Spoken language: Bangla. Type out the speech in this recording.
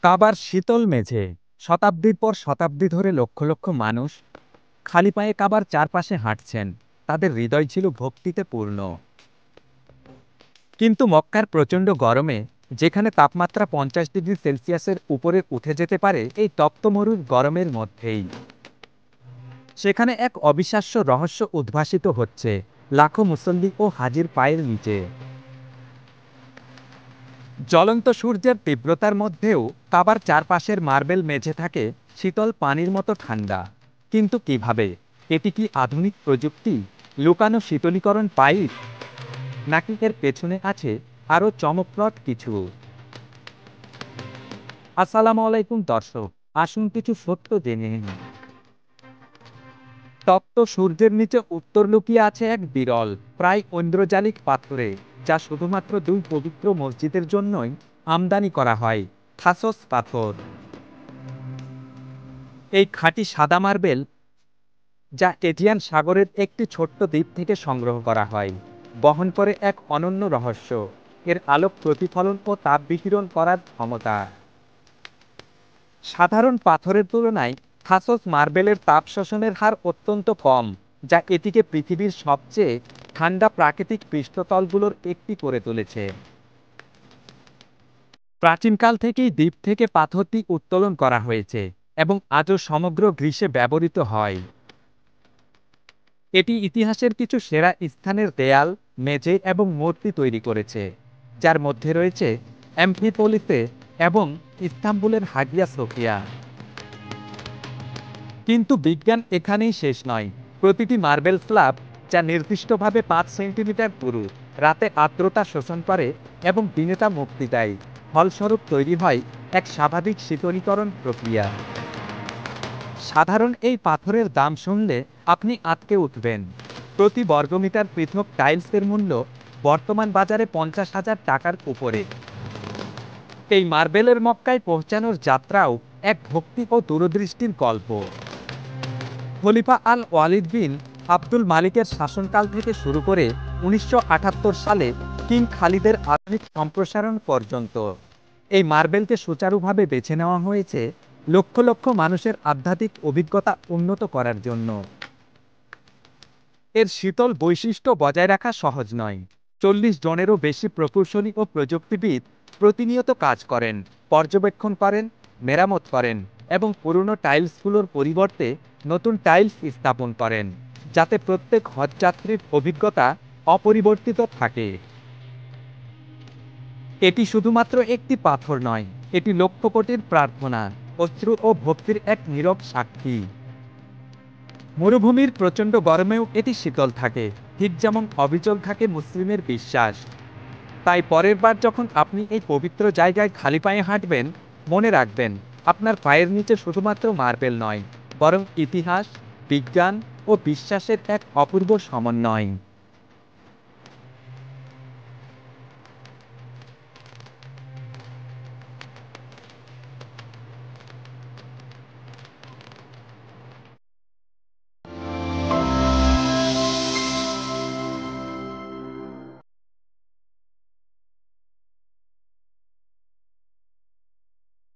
কাবার শীতল মেঝে। শতাব্দীর পর শতাব্দী ধরে লক্ষ লক্ষ মানুষ খালি পায়ে কাবার চারপাশে হাঁটছেন। তাদের হৃদয় ছিল ভক্তিতে পূর্ণ। কিন্তু মক্কার প্রচণ্ড গরমে, যেখানে তাপমাত্রা 50 ডিগ্রি সেলসিয়াসের উপরে উঠে যেতে পারে, এই তপ্ত মরুর গরমের মধ্যেই সেখানে এক অবিশ্বাস্য রহস্য উদ্ভাসিত হচ্ছে লাখো মুসল্লি ও হাজির পায়ের নিচে। জ্বলন্ত সূর্যের তীব্রতার মধ্যেও কাবার চারপাশের মার্বেল মেঝে থাকে শীতল পানির মতো ঠান্ডা। কিন্তু কিভাবে? এটি কি আধুনিক প্রযুক্তি, লুকানো শীতলীকরণ পাইপ, নাকি এর পেছনে আছে আরও চমকপ্রদ কিছু? আসসালামু আলাইকুম দর্শক, আসুন কিছু সত্য জেনে নিন। তপ্ত সূর্যের নিচে উত্তর লুকিয়ে আছে এক বিরল, প্রায় ঐন্দ্রজালিক পাথরে, যা শুধুমাত্র দুই পবিত্র মসজিদের জন্যই আমদানি করা হয়। থাসোস পাথর। এই খাঁটি সাদা মার্বেল, যা এজিয়ান সাগরের একটি ছোট্ট দ্বীপ থেকে সংগ্রহ করা হয়, বহন করে এক অনন্য রহস্য: এর আলোক প্রতিফলন ও তাপ বিকিরণ করার ক্ষমতা। সাধারণ পাথরের তুলনায় থাসোস মার্বেলের তাপ শোষণের হার অত্যন্ত কম, যা এটিকে পৃথিবীর সবচেয়ে ঠান্ডা প্রাকৃতিক পৃষ্ঠতলগুলোর একটি করে তুলেছে। প্রাচীনকাল থেকেই দ্বীপ থেকে পাথরটি উত্তোলন করা হয়েছে এবং আজও সমগ্র গ্রীসে ব্যবহৃত হয়। এটি ইতিহাসের কিছু সেরা স্থানের দেয়াল, মেঝে এবং মূর্তি তৈরি করেছে, যার মধ্যে রয়েছে অ্যাম্ফিপোলিসে এবং ইস্তাম্বুলের হাগিয়া সোফিয়া। কিন্তু বিজ্ঞান এখানেই শেষ নয়। প্রতিটি মার্বেল স্ল্যাব, যা নির্দিষ্টভাবে 5 সেন্টিমিটার পুরু, রাতে আর্দ্রতা শোষণ করে এবং দিনে তা মুক্তি দেয়। ফলস্বরূপ তৈরি হয় এক স্বাভাবিক শীতলীকরণ প্রক্রিয়া। সাধারণ এই পাথরের দাম শুনলে আপনি আঁতকে উঠবেন। প্রতি বর্গমিটার পৃথক টাইলসের মূল্য বর্তমান বাজারে 50,000 টাকার উপরে। এই মার্বেলের মক্কায় পৌঁছানোর যাত্রাও এক ভক্তি ও দূরদৃষ্টির গল্প। খলিফা আল ওয়ালিদ বিন আব্দুল মালিকের শাসনকাল থেকে শুরু করে 1978 সালে কিং খালিদের আধুনিক সম্প্রসারণ পর্যন্ত এই মার্বেলকে সুচারুভাবে বেছে নেওয়া হয়েছে লক্ষ লক্ষ মানুষের আধ্যাত্মিক অভিজ্ঞতা উন্নত করার জন্য। এর শীতল বৈশিষ্ট্য বজায় রাখা সহজ নয়। 40 জনেরও বেশি প্রকৌশলী ও প্রযুক্তিবিদ প্রতিনিয়ত কাজ করেন, পর্যবেক্ষণ করেন, মেরামত করেন এবং পুরনো টাইলসগুলোর পরিবর্তে নতুন টাইলস স্থাপন করেন, যাতে প্রত্যেক হজযাত্রীর অভিজ্ঞতা অপরিবর্তিত থাকে। এটি শুধুমাত্র একটি পাথর নয়, এটি লক্ষ কোটির প্রার্থনা, অশ্রু ও ভক্তির এক নীরব সাক্ষী। মরুভূমির প্রচণ্ড গরমেও এটি শীতল থাকে, ঠিক যেমন অবিচল থাকে মুসলিমের বিশ্বাস। তাই পরের বার যখন আপনি এই পবিত্র জায়গায় খালি পায়ে হাঁটবেন, মনে রাখবেন, আপনার পায়ের নিচে শুধুমাত্র মার্বেল নয়, বরং ইতিহাস, বিজ্ঞান ও বিশ্বাসের এক অপূর্ব সমন্বয়।